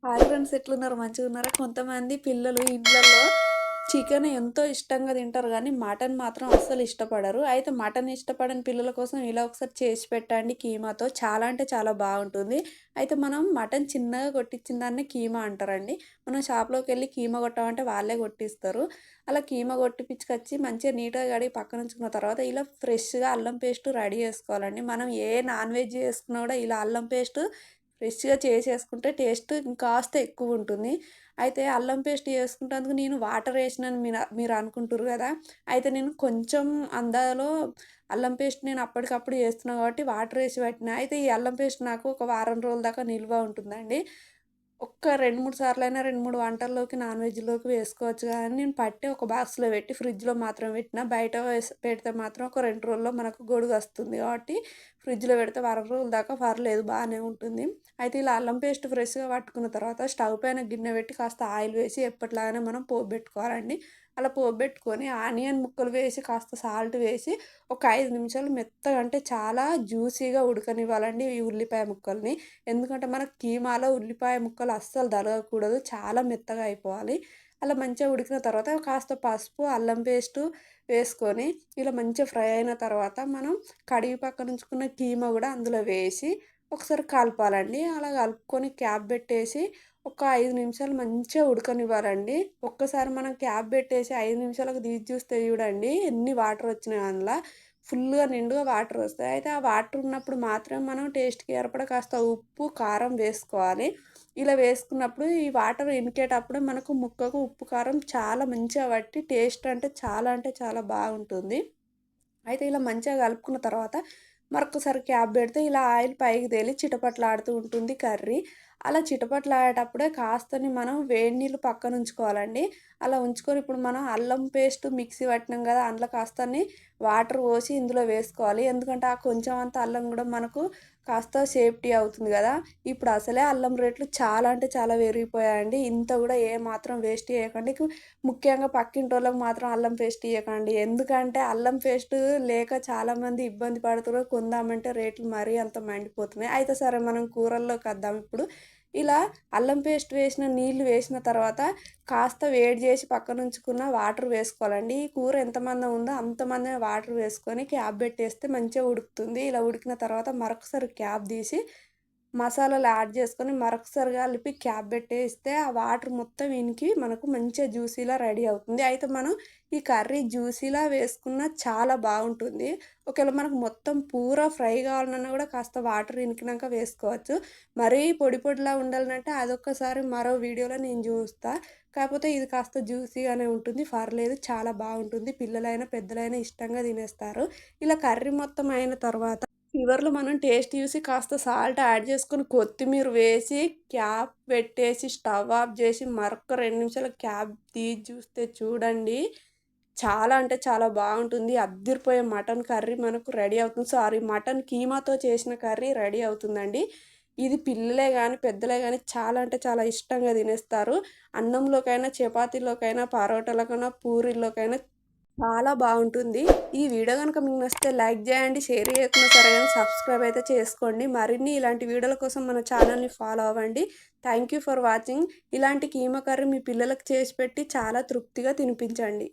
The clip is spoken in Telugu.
హాయ్ ఫ్రెండ్స్, ఎట్లున్నారు? మంచిగున్నారా? కొంతమంది పిల్లలు ఇండ్లల్లో చికెన్ ఎంతో ఇష్టంగా తింటారు కానీ మటన్ మాత్రం అస్సలు ఇష్టపడరు. అయితే మటన్ ఇష్టపడని పిల్లల కోసం ఇలా ఒకసారి చేసి పెట్టండి కీమాతో. చాలా అంటే చాలా బాగుంటుంది. అయితే మనం మటన్ చిన్నగా కొట్టించిన దాన్ని కీమా అంటారండి. మనం షాప్‌లోకి వెళ్ళి కీమా కొట్టమంటే వాళ్ళే కొట్టిస్తారు. అలా కీమా కొట్టిపిచ్చుకొచ్చి మంచిగా నీట్‌గా కడిగి పక్కన ఉంచుకున్న తర్వాత ఇలా ఫ్రెష్‌గా అల్లం పేస్ట్ రెడీ చేసుకోవాలండి. మనం ఏ నాన్ వెజ్ చేసుకున్నా కూడా ఇలా అల్లం పేస్ట్ ఫ్రెష్‌గా చేసేసుకుంటే టేస్ట్ ఇంకాస్త ఎక్కువుంటుంది. అయితే అల్లం పేస్ట్ చేసుకుంటందుకు నేను వాటర్ ఏసినని మీరు అనుకుంటుర్రు గదా! అయితే నేను కొంచెం అందాలో అల్లం పేస్ట్ నేను అప్పటికప్పుడు చేస్తున్నా కాబట్టి వాటర్ ఏసి పట్టినా. అయితే ఈ అల్లం పేస్ట్ నాకు ఒక వారం రోజుల దాకా నిల్వ ఉంటుందండి. ఒక్క 2, 3 సార్లైనా 2, 3 వంటల్లోకి నాన్ వెజ్‌లోకి వేసుకోవచ్చు కానీ నేను పట్టి ఒక బాక్స్‌లో పెట్టి ఫ్రిడ్జ్‌లో మాత్రం పెట్టినా. బయట పెడితే మాత్రం ఒక 2 రోజుల్లో మనకు గొడుగొస్తుంది కాబట్టి ఫ్రిడ్జ్‌లో పెడితే వారం రోజుల దాకా పర్లేదు బానే ఉంటుంది. అయితే ఇలా అల్లం పేస్ట్ ఫ్రెష్‌గా పట్టుకున్న తర్వాత స్టవ్ పైన గిన్నె పెట్టి కాస్త ఆయిల్ వేసి ఎప్పటిలాగానే మనం పోపు పెట్టుకోవాలండి. అలా పోపు పెట్టుకొని ఆనియన్ ముక్కలు వేసి కాస్త సాల్ట్ వేసి ఒక 5 నిమిషాలు మెత్తగా అంటే చాలా జ్యూసీగా ఉడకనివ్వాలండి ఈ ఉల్లిపాయ ముక్కల్ని. ఎందుకంటే మనకు కీమాలో ఉల్లిపాయ ముక్కలు అస్సలు తగలకూడదు. చాలా మెత్తగా అయిపోవాలి. అలా మంచిగా ఉడికిన తర్వాత కాస్త పసుపు, అల్లం పేస్టు వేసుకొని ఇలా మంచిగా ఫ్రై అయిన తర్వాత మనం కడిగి పక్కనుంచుకున్న కీమా గూడా అందులో వేసి ఒకసారి కలపాలండి. అలా కలుపుకొని క్యాప్ పెట్టేసి ఒక 5 నిమిషాలు మంచిగా ఉడకనివ్వాలండి. ఒక్కసారి మనం క్యాప్ పెట్టేసి 5 నిమిషాలకు తీసి చూస్తే చూడండి ఎన్ని వాటర్ వచ్చినాయో అందులో. ఫుల్‌గా నిండుగా వాటర్ వస్తాయి. అయితే ఆ వాటర్ ఉన్నప్పుడు మాత్రం మనం టేస్ట్‌కి సరిపడా కాస్త ఉప్పు, కారం వేసుకోవాలి. ఇలా వేసుకున్నప్పుడు ఈ వాటర్ ఇనికేటప్పుడు మనకు ముక్కకు ఉప్పు, కారం చాలా మంచిగా పట్టి టేస్ట్ అంటే చాలా బాగుంటుంది. అయితే ఇలా మంచిగా కలుపుకున్న తర్వాత మరొకసారి క్యాప్ పెడితే ఇలా ఆయిల్ పైకి తేలి చిటపటలాడుతూ ఉంటుంది కర్రీ. అలా చిటపటలాడేటప్పుడే కాస్తని మనం వేడి నీళ్ళు పక్కన ఉంచుకోవాలండి. అలా ఉంచుకొని ఇప్పుడు మనం అల్లం పేస్ట్ మిక్సీ పట్టినాం కదా! అందులో కాస్తని వాటర్ పోసి ఇందులో వేసుకోవాలి. ఎందుకంటే ఆ కొంచెం అంత అల్లం కూడా మనకు కాస్త సేఫ్టీ అవుతుంది కదా! ఇప్పుడు అసలే అల్లం రేట్లు చాలా అంటే చాలా పెరిగిపోయాయండి. ఇంత కూడా ఏమాత్రం వేస్ట్ చేయకండి. ముఖ్యంగా పక్కింటోళ్ళకి మాత్రం అల్లం పేస్ట్ ఇయ్యకండి. ఎందుకంటే అల్లం పేస్ట్ లేక చాలామంది ఇబ్బంది పడుతుర్రు. కొందామంటే రేట్లు మరీ అంత మండిపోతున్నాయి. అయితే సరే మనం కూరల్లోకొద్దాం ఇప్పుడు. ఇలా అల్లం పేస్ట్ వేసిన నీళ్లు వేసిన తర్వాత కాస్త వేడి చేసి పక్కనుంచుకున్న వాటర్ వేసుకోవాలండి. ఈ కూర ఎంతమందం ఉందో అంతమందే వాటర్ వేసుకొని క్యాప్ పెట్టేస్తే మంచిగా ఉడుకుతుంది. ఇలా ఉడికిన తర్వాత మరొకసారి క్యాప్ తీసి మసాలాలు యాడ్ చేసుకొని మరొకసారి కలిపి క్యాప్ పెట్టేస్తే ఆ వాటర్ మొత్తం ఇనికి మనకు మంచిగా జ్యూసీలా రెడీ అవుతుంది. అయితే మనం ఈ కర్రీ జ్యూసీలా వేసుకున్న చాలా బాగుంటుంది. ఒకవేళ మనకు మొత్తం పూరా ఫ్రై కావాలన్నా కూడా కాస్త వాటర్ ఇనికినాక వేసుకోవచ్చు. మరీ పొడి పొడిలా ఉండాలంటే అదొక్కసారి మరో వీడియోలో నేను చూస్తా. కాకపోతే ఇది కాస్త జ్యూసీగానే ఉంటుంది. పర్లేదు చాలా బాగుంటుంది. పిల్లలైనా, పెద్దలైనా ఇష్టంగా తినేస్తారు. ఇలా కర్రీ మొత్తం అయిన తర్వాత చివర్లో మనం టేస్ట్ చూసి కాస్త సాల్ట్ యాడ్ చేసుకొని కొత్తిమీర వేసి క్యాప్ పెట్టేసి స్టవ్ ఆఫ్ చేసి మరొక 2 నిమిషాలు క్యాప్ తీసి చూస్తే చూడండి చాలా అంటే చాలా బాగుంటుంది. అద్దిరిపోయే మటన్ కర్రీ మనకు రెడీ అవుతుంది. సారీ, మటన్ కీమాతో చేసిన కర్రీ రెడీ అవుతుందండి. ఇది పిల్లలే గానీ, పెద్దలే గానీ చాలా అంటే చాలా ఇష్టంగా తినేస్తారు. అన్నంలోకైనా, చపాతీలోకైనా, పరోటాలకైనా, పూరీల్లోకైనా చాలా బావుంటుంది. ఈ వీడియో గనుక మీకు నచ్చితే లైక్ జేయండి, షేర్ చేయకున్నా సరే గానీ సబ్స్క్రైబ్ అయితే చేసుకోండి. మరిన్ని ఇలాంటి వీడియోల కోసం మన ఛానల్‌ని ఫాలో అవ్వండి. Thank you for watching. ఇలాంటి కీమా కర్రీ మీ పిల్లలకు చేసి పెట్టి చాలా తృప్తిగా తినిపించండి.